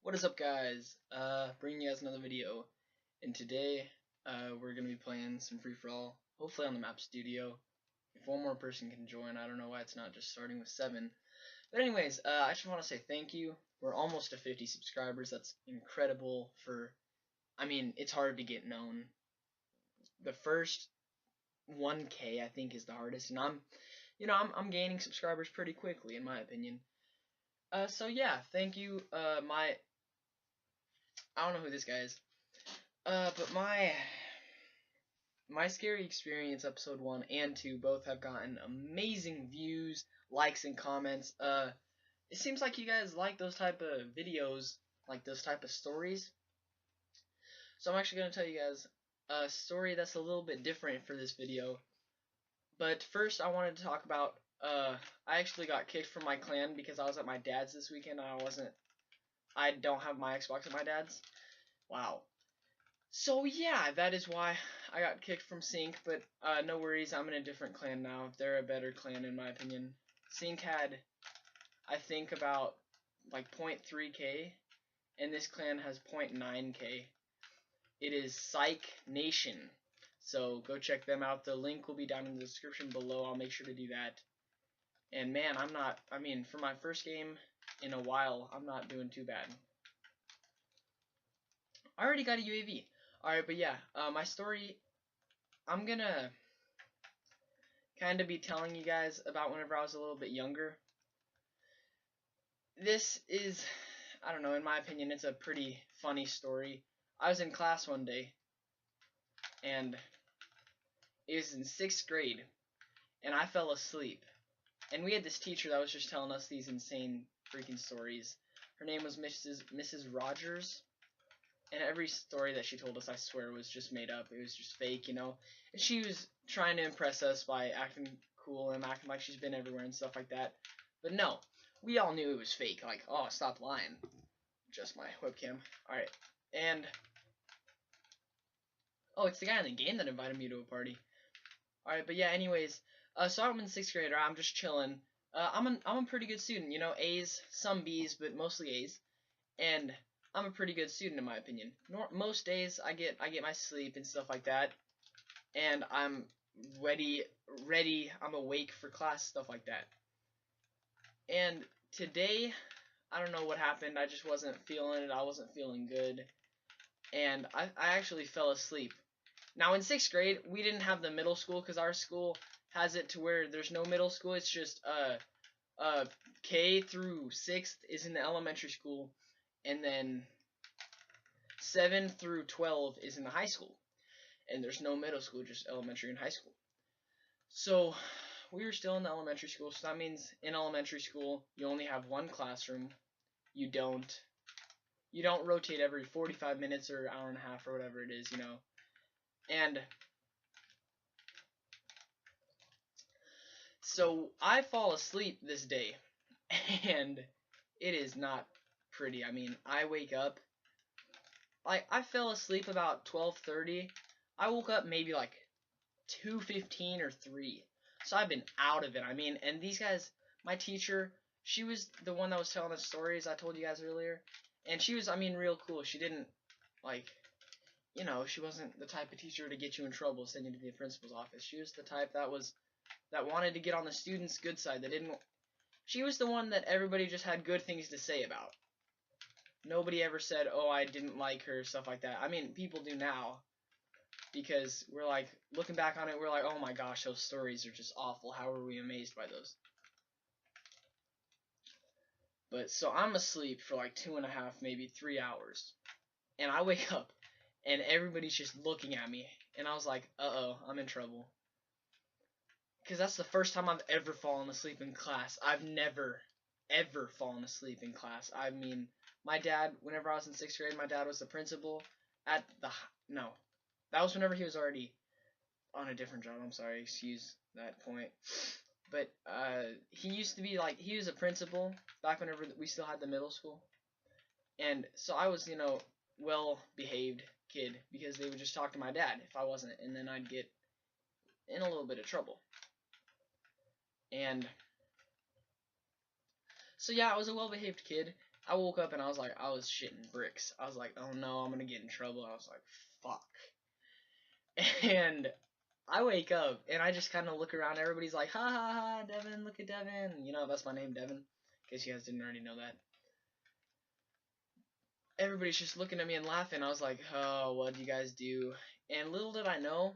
What is up, guys? Bringing you guys another video, and today we're gonna be playing some free-for-all, hopefully on the map studio. If one more person can join, I don't know why it's not just starting with 7. But anyways, I just want to say thank you. We're almost to 50 subscribers. That's incredible. It's hard to get known. The first 1K I think is the hardest, and I'm gaining subscribers pretty quickly in my opinion. So yeah, thank you. I don't know who this guy is. But my Scary Experience episode 1 and 2 both have gotten amazing views, likes, and comments. It seems like you guys like those type of videos, like those type of stories. So I'm actually going to tell you guys a story that's a little bit different for this video. But first I wanted to talk about, I actually got kicked from my clan because I was at my dad's this weekend. I don't have my Xbox at my dad's. Wow. So yeah, that is why I got kicked from Sync, but no worries, I'm in a different clan now. They're a better clan in my opinion. Sync had, I think, about like 0.3k, and this clan has 0.9k. It is Psych Nation. So go check them out. The link will be down in the description below. I'll make sure to do that. And man, for my first game in a while, I'm not doing too bad. I already got a UAV. Alright, but yeah, my story, I'm gonna kind of be telling you guys about whenever I was a little bit younger. This is, I don't know, in my opinion, it's a pretty funny story. I was in class one day, and it was in 6th grade, and I fell asleep. And we had this teacher that was just telling us these insane freaking stories. Her name was Mrs. Rogers. And every story that she told us, I swear, was just made up. It was just fake, you know. And she was trying to impress us by acting cool and acting like she's been everywhere and stuff like that. But no, we all knew it was fake. Like, oh, stop lying. Just my webcam. Alright. And oh, it's the guy in the game that invited me to a party. Alright, but yeah, anyways. So I'm in 6th grade. I'm just chilling. I'm a pretty good student, you know. A's, some B's, but mostly A's. And I'm a pretty good student in my opinion. Most days I get my sleep and stuff like that, and I'm ready. I'm awake for class, stuff like that. And today, I don't know what happened. I just wasn't feeling it. I wasn't feeling good, and I actually fell asleep. Now in 6th grade, we didn't have the middle school because our school has it to where there's no middle school. It's just K through 6th is in the elementary school. And then 7 through 12 is in the high school. And there's no middle school, just elementary and high school. So we were still in the elementary school. So that means in elementary school, you only have one classroom. You don't rotate every 45 minutes or hour and a half or whatever it is, you know. And so I fall asleep this day. And it is not pretty. I wake up, like, I fell asleep about 12:30. I woke up maybe like 2:15 or 3. So I've been out of it. And these guys, my teacher, she was the one that was telling us stories I told you guys earlier, and she was, real cool. She didn't, like, you know, she wasn't the type of teacher to get you in trouble, send you to the principal's office. She was the type that wanted to get on the students' good side. She was the one that everybody just had good things to say about. Nobody ever said, oh, I didn't like her, stuff like that. People do now, because we're like, looking back on it, we're like, oh my gosh, those stories are just awful. How are we amazed by those? But, so I'm asleep for like 2.5, maybe 3 hours. And I wake up, and everybody's just looking at me. And I was like, uh-oh, I'm in trouble. Because that's the first time I've ever fallen asleep in class. I've never, ever fallen asleep in class. My dad, whenever I was in 6th grade, my dad was the principal at that was whenever he was already on a different job. I'm sorry, excuse that point. But he used to be like, he was a principal back whenever we still had the middle school. And so I was, well-behaved kid, because they would just talk to my dad if I wasn't, and then I'd get in a little bit of trouble. And so yeah, I was a well-behaved kid. I woke up and I was like, I was shitting bricks. I was like, oh no, I'm gonna get in trouble. I was like, fuck. And I wake up and I just kind of look around. Everybody's like, ha ha ha, Devin, look at Devin. You know, that's my name, Devin. In case you guys didn't already know that. Everybody's just looking at me and laughing. I was like, oh, what do you guys do? And little did I know,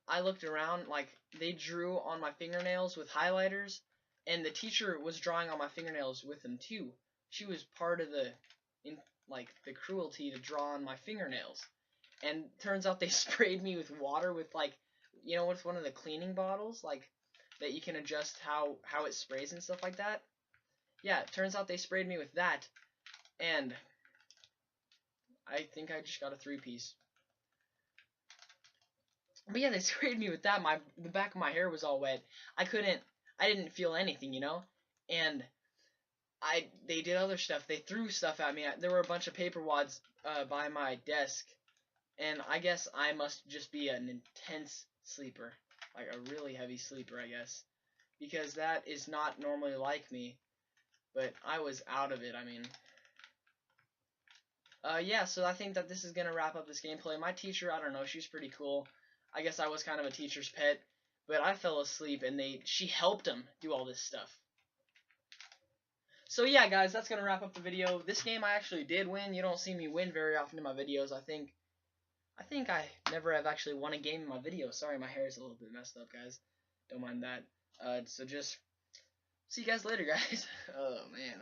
I looked around, like, they drew on my fingernails with highlighters, and the teacher was drawing on my fingernails with them too. She was part of the cruelty to draw on my fingernails. And turns out they sprayed me with water with, like, you know, with one of the cleaning bottles, like, that you can adjust how it sprays and stuff like that. Yeah, it turns out they sprayed me with that, and I think I just got a 3-piece. But yeah, they sprayed me with that. The back of my hair was all wet. I didn't feel anything, you know? And they did other stuff. They threw stuff at me. There were a bunch of paper wads by my desk, and I guess I must just be an intense sleeper, like a really heavy sleeper, I guess, because that is not normally like me. But I was out of it. I mean, yeah. So I think that this is gonna wrap up this gameplay. My teacher, I don't know, she's pretty cool. I guess I was kind of a teacher's pet, but I fell asleep, and she helped him do all this stuff. So yeah, guys, that's gonna wrap up the video. This game I actually did win. You don't see me win very often in my videos. I think I never have actually won a game in my video. Sorry, my hair is a little bit messed up, guys. Don't mind that. So just see you guys later, guys. Oh man,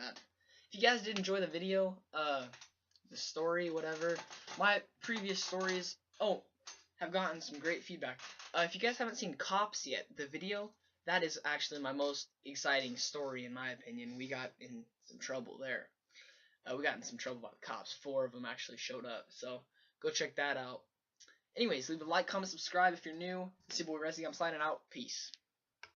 if you guys did enjoy the video, the story, whatever, my previous stories, have gotten some great feedback. If you guys haven't seen Cops yet, the video, that is actually my most exciting story in my opinion. We got in some trouble there. We got in some trouble about the cops. 4 of them actually showed up, so go check that out. Anyways, leave a like, comment, subscribe if you're new. It's your boy Resi. I'm signing out. Peace.